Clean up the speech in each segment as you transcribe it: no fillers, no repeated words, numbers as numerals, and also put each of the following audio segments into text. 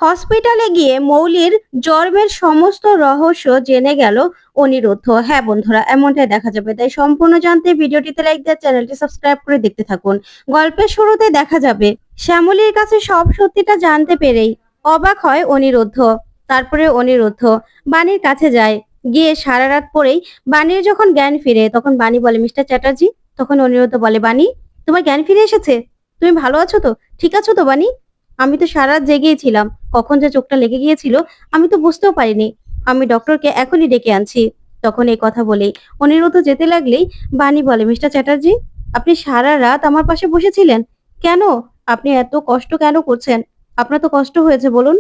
হসপিটালে গিয়ে মৌলির জন্মের সমস্ত রহস্য জেনে গেল অনিরুদ্ধ। হ্যাঁ বন্ধুরা, এমনটাই দেখা যাবে। তাই সম্পূর্ণ জানতে ভিডিওটিতে লাইক দিয়ে চ্যানেলটি সাবস্ক্রাইব করে দেখতে থাকুন। গল্পের শুরুতে দেখা যাবে শ্যামলীর কাছে সব সত্যিটা জানতে পেরেই অবাক হয় অনিরুদ্ধ। তারপরে অনিরুদ্ধ বাণীর কাছে যায়। গিয়ে সারা রাত পরেই বাণীর যখন জ্ঞান ফিরে তখন বাণী বলে, মিস্টার চ্যাটার্জি। তখন অনিরুদ্ধ বলে, বাণী তোমার জ্ঞান ফিরে এসেছে? তুমি ভালো আছো তো? ঠিক আছো তো বাণী? আমি তো সারা রাত জেগেই ছিলাম। কখন যে চোখটা লেগে গিয়েছিল আমি তো বুঝতেও পারিনি। আমি ডক্টরকে এখনই ডেকে আনছি। তখন এই কথা বলেই অনিরুদ্ধ যেতে লাগলেই বাণী বলে, মিস্টার চ্যাটার্জি আপনি সারা রাত আমার পাশে বসেছিলেন কেন? আপনি এত কষ্ট কেন করছেন? আপনার তো কষ্ট হয়েছে বলুন।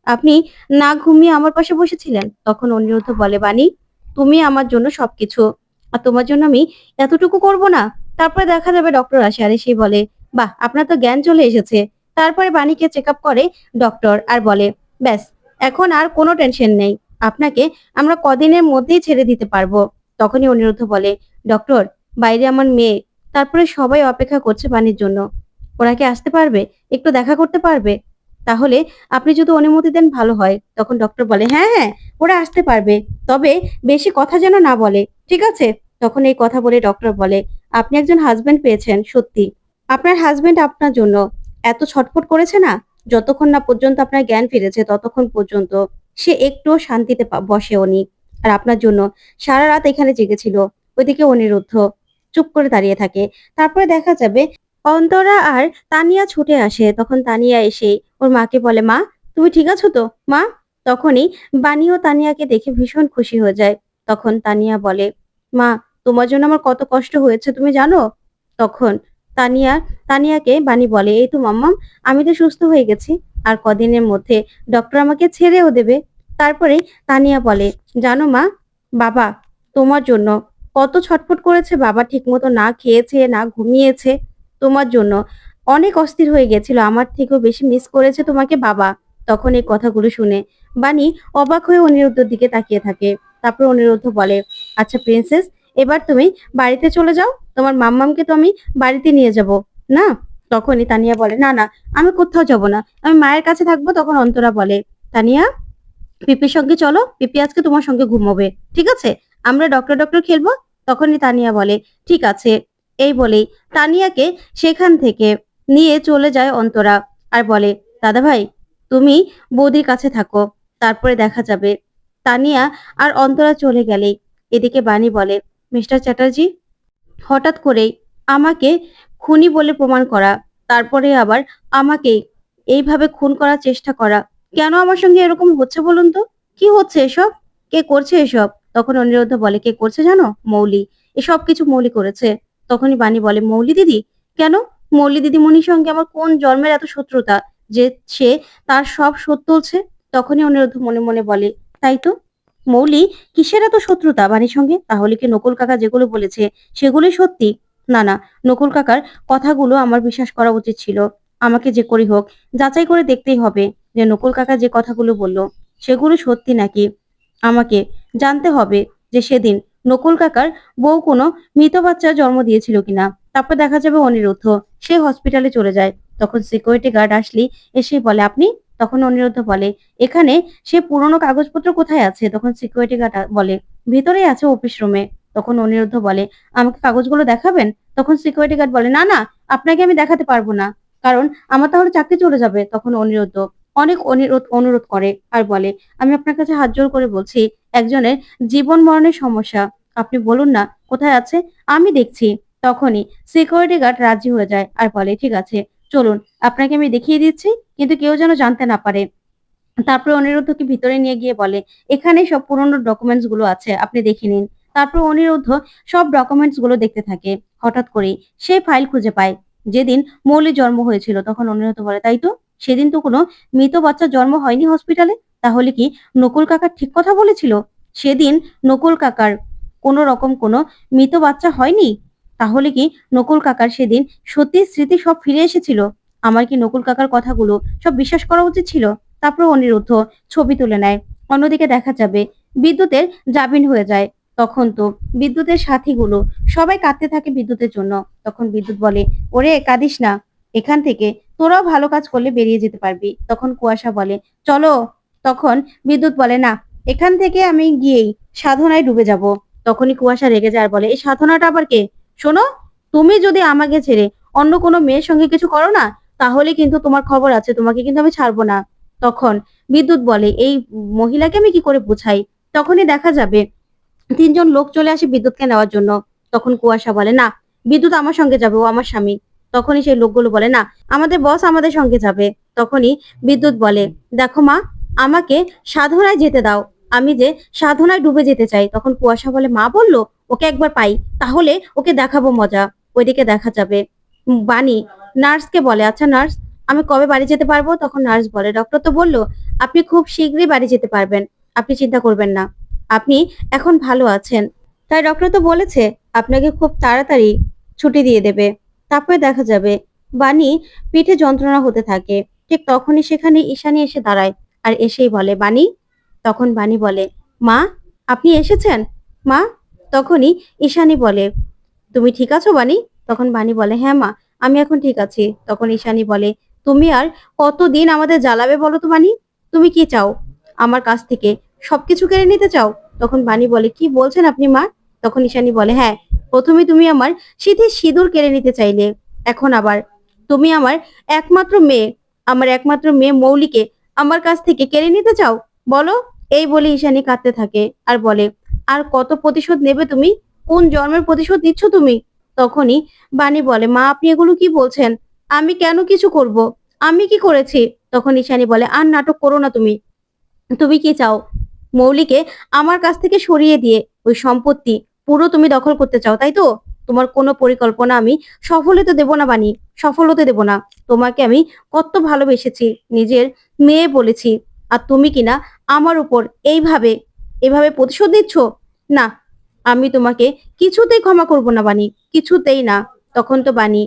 আপনি না ঘুমিয়ে আমার পাশে বসেছিলেন। তখন অনিরুদ্ধ বলে, বাণী তুমি আমার জন্য সবকিছু, আর তোমার জন্য আমি এতটুকু করব না? তারপরে দেখা যাবে ডক্টর আসে আর এসে বলে, বাহ আপনার তো জ্ঞান চলে এসেছে। তারপরে বাণীকে চেক আপ করে ডক্টর আর বলে, ব্যাস এখন আর কোনো টেনশন নেই, আপনাকে আমরা কদিনের মধ্যেই ছেড়ে দিতে পারবো। তখনই অনিরুদ্ধ বলে, ডক্টর বাইরে আমার মেয়ে, তারপরে সবাই অপেক্ষা করছে বাণীর জন্য। ওরা কি আসতে পারবে? একটু দেখা করতে পারবে? তাহলে আপনি যদি অনুমতি দেন ভালো হয়। তখন ডক্টর বলে, হ্যাঁ হ্যাঁ ওরা আসতে পারবে, তবে বেশি কথা যেন না বলে, ঠিক আছে? তখন এই কথা বলে ডক্টর বলে, আপনি একজন হাজবেন্ড পেয়েছেন সত্যি। আপনার হাজবেন্ড আপনার জন্য এত ছটফট করেছে না, যতক্ষণ না পর্যন্ত আপনার জ্ঞান ফিরেছে ততক্ষণ পর্যন্ত সে একটুও শান্তিতে বসেওনি। আর আপনার জন্য সারা রাত এখানে জেগেছিল। ওইদিকে অনিরুদ্ধ চুপ করে দাঁড়িয়ে থাকে। তারপরে দেখা যাবে অন্তরা আর তানিয়া ছুটে আসে। তখন তানিয়া এসে ওর মাকে বলে, মা তুমি ঠিক আছো তো মা? তখনই বানি ও তানিয়াকে দেখে ভীষণ খুশি হয়ে যায়। তখন তানিয়া বলে, মা তোমার জন্য আমার কত কষ্ট হয়েছে তুমি জানো? তখন তানিয়া তানিয়াকে বানি বলে, এই তো মাম্মাম আমি তো সুস্থ হয়ে গেছি, আর কদিনের মধ্যে ডক্টর আমাকে ছেড়েও দেবে। তারপরে তানিয়া বলে, জানো মা, বাবা তোমার জন্য কত ছটফট করেছে। বাবা ঠিকমতো না খেয়েছে না ঘুমিয়েছে তোমার জন্য, অনেক অস্থির হয়ে গেছিল, আমার থেকেও বেশি মিস করেছে তোমাকে বাবা। তখন এই কথাগুলো শুনে বানি অবাক হয়ে অনিরুদ্ধর দিকে তাকিয়ে থাকে। তারপর অনিরুদ্ধ বলে, আচ্ছা প্রিন্সেস, এবার তুমি বাড়িতে চলে যাও, তোমার মাম্মামকে তো আমি বাড়িতে নিয়ে যাব না? তখনই তানিয়া বলে, না না আমি কোথাও যাব না, আমি মায়ের কাছে থাকবো। তখন অন্তরা বলে, তানিয়া পিপির সঙ্গে চলো, পিপি আজকে তোমার সঙ্গে ঘুমোবে, ঠিক আছে? আমরা ডক্টর ডক্টর খেলবো। তখনই তানিয়া বলে, ঠিক আছে। এই বলেই তানিয়াকে সেখান থেকে নিয়ে চলে যায় অন্তরা আর বলে, দাদা ভাই তুমি বৌদির কাছে থাকো। তারপরে দেখা যাবে তানিয়া আর অন্তরা চলে গেলেই এদিকে বাণী বলে, মিস্টার চ্যাটার্জি হঠাৎ করেই আমাকে খুনি বলে প্রমাণ করা, তারপরে আবার আমাকে এইভাবে খুন করার চেষ্টা করা, কেন আমার সঙ্গে এরকম হচ্ছে বলুন তো? কি হচ্ছে এসব? কে করছে এসব? তখন অনিরুদ্ধ বলে, কে করছে জানো? মৌলি। এসব কিছু মৌলি করেছে। তখনই বাণী বলে, মৌলি দিদি? কেন? মৌলি দিদিমণির সঙ্গে আমার কোন জন্মের এত শত্রুতা যে সে তার সব শোধ তুলছে? তখনই অনিরুদ্ধ মনে মনে বলে, তাই তো, মৌলি কিসের এত শত্রুতা বাণীর সঙ্গে? তাহলে কি নকুল কাকা যেগুলো বলেছে সেগুলোই সত্যি? না না, নকুল কাকার কথাগুলো আমার বিশ্বাস করা উচিত ছিল। আমাকে যে করি হোক যাচাই করে দেখতেই হবে যে নকুল কাকা যে কথাগুলো বলল সেগুলো সত্যি নাকি। আমাকে জানতে হবে যে সেদিন নকুল কাকার বউ কোনো মৃত বাচ্চা জন্ম দিয়েছিল কিনা। তারপর দেখা যাবে অনিরুদ্ধ সে হসপিটালে চলে যায়। তখন সিকিউরিটি গার্ড আসলি এসে বলে, আপনি? তখন অনিরুদ্ধ বলে, এখানে সে পুরনো কাগজপত্র কোথায় আছে? তখন সিকিউরিটি গার্ড বলে, ভিতরেই আছে অফিস রুমে। তখন অনিরুদ্ধ বলে, আমাকে কাগজগুলো দেখাবেন? তখন সিকিউরিটি গার্ড বলে, না না আপনাকে আমি দেখাতে পারবো না, কারণ আমার তাহলে চাকরি চলে যাবে। তখন অনিরুদ্ধ অনেক অনুরোধ করে আর বলে, আমি আপনার কাছে হাত জোড় করে বলছি, একজনের জীবন মরণের সমস্যা, আপনি বলুন না কোথায় আছে, আমি দেখছি। তখনই সিকিউরিটি গার্ড রাজি হয়ে যায় আর বলে, ঠিক আছে চলুন, আপনাকে আমি দেখিয়ে দিচ্ছি, কিন্তু কেউ যেন জানতে না পারে। তারপরে অনিরুদ্ধকে ভিতরে নিয়ে গিয়ে বলে, এখানে সব পুরনো ডকুমেন্টস গুলো আছে, আপনি দেখে নিন। তারপর অনিরুদ্ধ সব ডকুমেন্টস গুলো দেখতে থাকে। হঠাৎ করেই সে ফাইল খুঁজে পায় যেদিন মৌলির জন্ম হয়েছিল। তখন অনিরুদ্ধ বলে, তাই তো, সেদিন তো কোনো মৃত বাচ্চার জন্ম হয়নি হসপিটালে। তাহলে কি নকুল কাকা ঠিক কথা বলেছিল? সেদিন নকুল কাকার কোনো রকম কোনো মৃত বাচ্চা হয়নি? তাহলে কি নকুল কাকার সেদিন সত্যি স্মৃতি সব ফিরে এসেছিল? আমার কি নকুল কাকার কথাগুলো সব বিশ্বাস করা উচিত ছিল? তারপর অনিরুদ্ধ ছবি তুলে নেয়। অন্যদিকে দেখা যাবে বিদ্যুতের জামিন হয়ে যায়। তখন তো বিদ্যুতের সাথীগুলো সবাই কাঁদতে থাকে বিদ্যুতের জন্য। তখন বিদ্যুৎ বলে, ওরে কাঁদিস না, এখান থেকে তোরাও ভালো কাজ করলে বেরিয়ে যেতে পারবি। তখন কুয়াশা বলে, চলো। তখন বিদ্যুৎ বলে, না, এখান থেকে আমি গিয়েই সাধনায় ডুবে যাব। তখনই কুয়াশা রেগে যায় আর বলে, এই সাধনাটা আবার কে? শোনো, তুমি যদি আমাকে ছেড়ে অন্য কোনো মেয়ের সঙ্গে কিছু করো না, তাহলে কিন্তু তোমার খবর আছে, তোমাকে কিন্তু আমি ছাড়বো না। তখন বিদ্যুৎ বলে, এই মহিলাকে আমি কি করে বুঝাই? তখনই দেখা যাবে ৩ জন লোক চলে আসে বিদ্যুৎকে নেওয়ার জন্য। তখন কুয়াশা বলে, না, বিদ্যুৎ আমার সঙ্গে যাবে, ও আমার স্বামী। তখনই সেই লোকগুলো বলে, না, আমাদের বস আমাদের সঙ্গে যাবে। তখনই বিদ্যুৎ বলে, দেখো মা, আমাকে সাধনায় যেতে দাও, আমি যে সাধনায় ডুবে যেতে চাই। তখন কুয়াশা বলে, মা বললো ওকে একবার পাই, তাহলে ওকে দেখাবো মজা। ওইদিকে দেখা যাবে বাণী নার্সকে বলে, আচ্ছা নার্স, আমি কবে বাড়ি যেতে পারবো? তখন নার্স বলে, ডক্টর তো বললো আপনি খুব শীঘ্রই বাড়ি যেতে পারবেন, আপনি চিন্তা করবেন না, আপনি এখন ভালো আছেন। তাই ডক্টর তো বলেছে আপনাকে খুব তাড়াতাড়ি ছুটি দিয়ে দেবে। তারপরে দেখা যাবে বাণী পিঠে যন্ত্রণা হতে থাকে। ঠিক তখনই সেখানে ঈশানী এসে দাঁড়ায় আর এসেই বলে, বাণী। তখন বাণী বলে, মা, আপনি এসেছেন? মা। তখনই ঈশানী বলে, তুমি ঠিক আছো বাণী? তখন বাণী বলে, হ্যাঁ মা, আমি এখন ঠিক আছি। তখন ঈশানী বলে, তুমি আর কতদিন আমাদের জ্বালাবে বলো তো বাণী? তুমি কি চাও আমার কাছ থেকে? সবকিছু কেড়ে নিতে চাও? তখন বাণী বলে, কি বলছেন আপনি মা? তখন ঈশানী বলে, হ্যাঁ, প্রথমে তুমি আমার সিঁথির সিঁদুর কেড়ে নিতে চাইলে, এখন আবার তুমি আমার একমাত্র মেয়ে, আমার একমাত্র মেয়ে মৌলিকে আমার কাছ থেকে কেড়ে নিতে চাও, বলো। এই বলে ঈশানী কাঁদতে থাকে আর বলে, আর কত প্রতিশোধ নেবে তুমি? কোন জন্মের প্রতিশোধ নিচ্ছ তুমি? তখনই বাণী বলে, মা, আপনি এগুলো কি বলছেন? আমি কেন কিছু করব? আমি কি করেছি? তখন ঈশানী বলে, আর নাটক করো না তুমি। তুমি কি চাও মৌলিকে আমার কাছ থেকে সরিয়ে দিয়ে ওই সম্পত্তি পুরো তুমি দখল করতে চাও, তাই তো? তোমার কোনো পরিকল্পনা আমি সফল হতে দেব না বাণী, সফল হতে দেব না। তোমাকে আমি কত ভালোবেসেছি, নিজের মেয়ে বলেছি, আর তুমি কিনা আমার উপর এইভাবে এভাবে প্রতিশোধ নিচ্ছ? না, আমি তোমাকে কিছুতেই ক্ষমা করব না বাণী, কিছুতেই না। তখন তো বাণী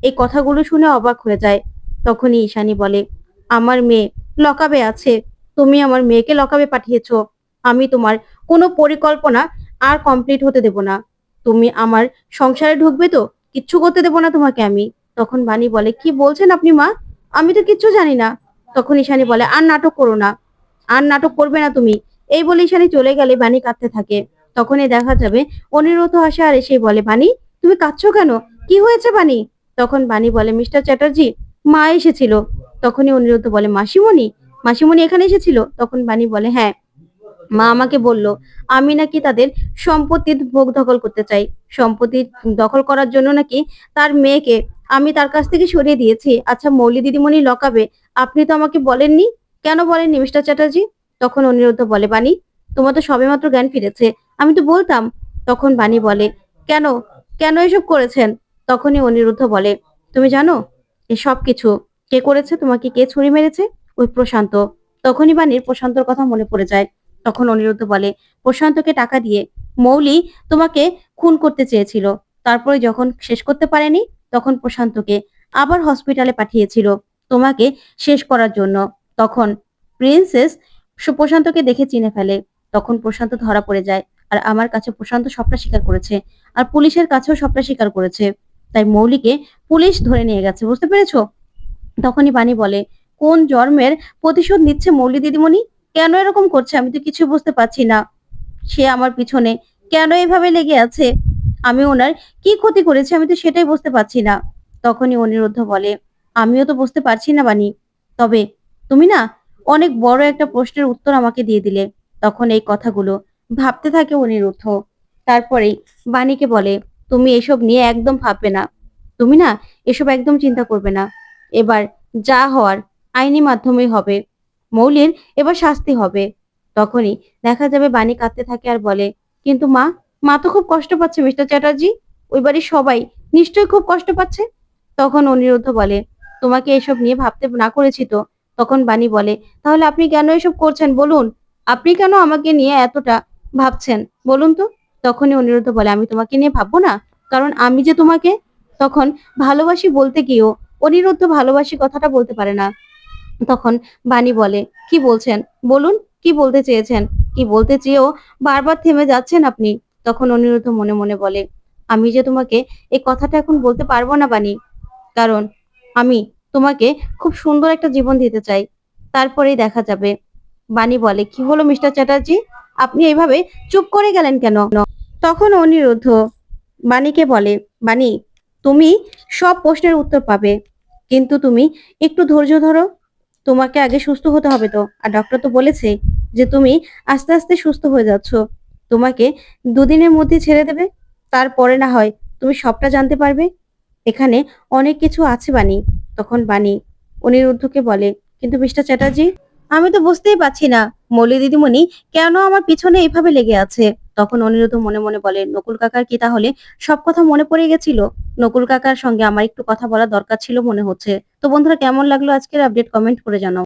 এই কথাগুলো শুনে অবাক হয়ে যায়। তখনই ঈশানী বলে, আমার মেয়ে লকাবে আছে, তুমি আমার মেয়েকে লকাবে পাঠিয়েছো। আমি তোমার কোনো পরিকল্পনা আর কমপ্লিট হতে দেব না। তুমি আমার সংসারে ঢুকবে তো কিচ্ছু করতে দেব না তোমাকে আমি। তখন বাণী বলে, কি বলছেন আপনি মা? আমি তো কিচ্ছু জানি না। তখন ঈশানী বলে, আর নাটক করো না, আর নাটক করবে না তুমি। এই বলে ঈশানী চলে গেলে বাণী কাঁদতে থাকে। তখনই দেখা যাবে অনিরুদ্ধ আসে আর এসেই বলে, বাণী, তুমি কাঁদছো কেন? কি হয়েছে বাণী? তখন বাণী বলে, মিস্টার চ্যাটার্জি, মা এসেছিল। তখনই অনিরুদ্ধ বলে, মাসিমণি? মাসিমণি এখানে এসেছিল? তখন বাণী বলে, হ্যাঁ, মা আমাকে বলল আমি নাকি তাদের সম্পত্তির ভোগ দখল করতে চাই। সম্পত্তি দখল করার জন্য নাকি তার মেয়েকে আমি তার কাছ থেকে সরিয়ে দিয়েছি। আচ্ছা মৌলি দিদিমণি লকাবে, আপনি তো আমাকে বলেননি, কেন বলেননি মিস্টার চ্যাটার্জি? তখন অনিরুদ্ধ বলে, বাণী, তোমার তো সবেমাত্র জ্ঞান ফিরেছে, আমি তো বলতাম। তখন বাণী বলে, কেন, কেন এসব করেছেন? তখনই অনিরুদ্ধ বলে, তুমি জানো এসব কিছু কে করেছে? তোমাকে কে ছুরি মেরেছে? ওই প্রশান্ত। তখনই বাণীর প্রশান্তর কথা মনে পড়ে যায়। তখন অনিরুদ্ধ বলে, প্রশান্তকে টাকা দিয়ে মৌলি তোমাকে খুন করতে চেয়েছিল, তারপরে যখন শেষ করতে পারেনি তখন প্রশান্তকে আবার হসপিটালে পাঠিয়েছিল তোমাকে শেষ করার জন্য। তখন প্রিন্সেস প্রশান্তকে দেখে চিনে ফেলে। তখন প্রশান্ত ধরা পড়ে যায় আর আমার কাছে প্রশান্ত সবটা স্বীকার করেছে, আর পুলিশের কাছেও সবটা স্বীকার করেছে। তাই মৌলিকে পুলিশ ধরে নিয়ে গেছে, বুঝতে পেরেছো? তখনই বাণী বলে, কোন জন্মের প্রতিশোধ নিচ্ছে মৌলি দিদিমণি? কেন এরকম করছে? আমি তো কিছু বুঝতে পারছি না। সে আমার পিছনে কেন এভাবে লেগে আছে? আমি ওনার কি ক্ষতি করেছি আমি তো সেটাই বুঝতে পারছি না। তখনই অনিরুদ্ধ বলে, আমিও তো বুঝতে পারছি না বাণী, তবে তুমি না অনেক বড় একটা প্রশ্নের উত্তর আমাকে দিয়ে দিলে। তখন এই কথাগুলো ভাবতে থাকে অনিরুদ্ধ। তারপরেই বাণীকে বলে, তুমি এসব নিয়ে একদম ভাববে না, তুমি না এসব একদম চিন্তা করবে না। এবার যা হওয়ার আইনি মাধ্যমেই হবে, মৌলির এবার শাস্তি হবে। তখনই দেখা যাবে বাণী কাঁদতে থাকে আর বলে, কিন্তু মা, মা তো খুব কষ্ট পাচ্ছে মিস্টার চ্যাটার্জি, ওই বাড়ির সবাই নিশ্চয়ই খুব কষ্ট পাচ্ছে। তখন অনিরুদ্ধ বলে, তোমাকে এসব নিয়ে ভাবতে না করেছি তো। তখন বাণী বলে, তাহলে আপনি কেন এসব করছেন বলুন? আপনি কেন আমাকে নিয়ে এতটা ভাবছেন বলুন তো? তখনই অনিরুদ্ধ বলে, আমি তোমাকে নিয়ে ভাববো না, কারণ আমি যে তোমাকে তখন ভালোবাসি বলতে গিয়েও অনিরুদ্ধ ভালোবাসি কথাটা বলতে পারে না। তখন বাণী বলে, কি বলছেন বলুন, কি বলতে চেয়েছেন? কি বলতে চেয়েও বারবার থেমে যাচ্ছেন আপনি। তখন অনিরুদ্ধ মনে মনে বলে, আমি যে তোমাকে এই কথাটা এখন বলতে পারবো না বাণী, কারণ আমি তোমাকে খুব সুন্দর একটা জীবন দিতে চাই, তারপরেই দেখা যাবে। বাণী বলে, কি হলো মিস্টার চ্যাটার্জি, আপনি এইভাবে চুপ করে গেলেন কেন? তখন অনিরুদ্ধ বাণীকে বলে, বাণী, তুমি সব প্রশ্নের উত্তর পাবে, কিন্তু তুমি একটু ধৈর্য ধরো। তোমাকে আগে সুস্থ হতে হবে তো, আর ডক্টর তো বলেছে যে তুমি আস্তে আস্তে সুস্থ হয়ে যাচ্ছ। তোমাকে দুদিনের মধ্যে ছেড়ে দেবে, তারপরে না হয় তুমি সবটা জানতে পারবে। এখানে অনেক কিছু আছে বাণী। তখন বাণী অনিরুদ্ধকে বলে, কিন্তু মিস্টার চ্যাটার্জি, আমি তো বুঝতেই পারছি না মৌলি দিদিমণি কেন আমার পিছনে এইভাবে লেগে আছে। তখন অনিরুদ্ধ মনে মনে বলে, নকুল কাকার কি তাহলে সব কথা মনে পড়ে গেছিল? নকুল কাকার সঙ্গে আমার একটু কথা বলা দরকার ছিল মনে হচ্ছে। তো বন্ধুরা, কেমন লাগলো আজকের আপডেট, কমেন্ট করে জানাও।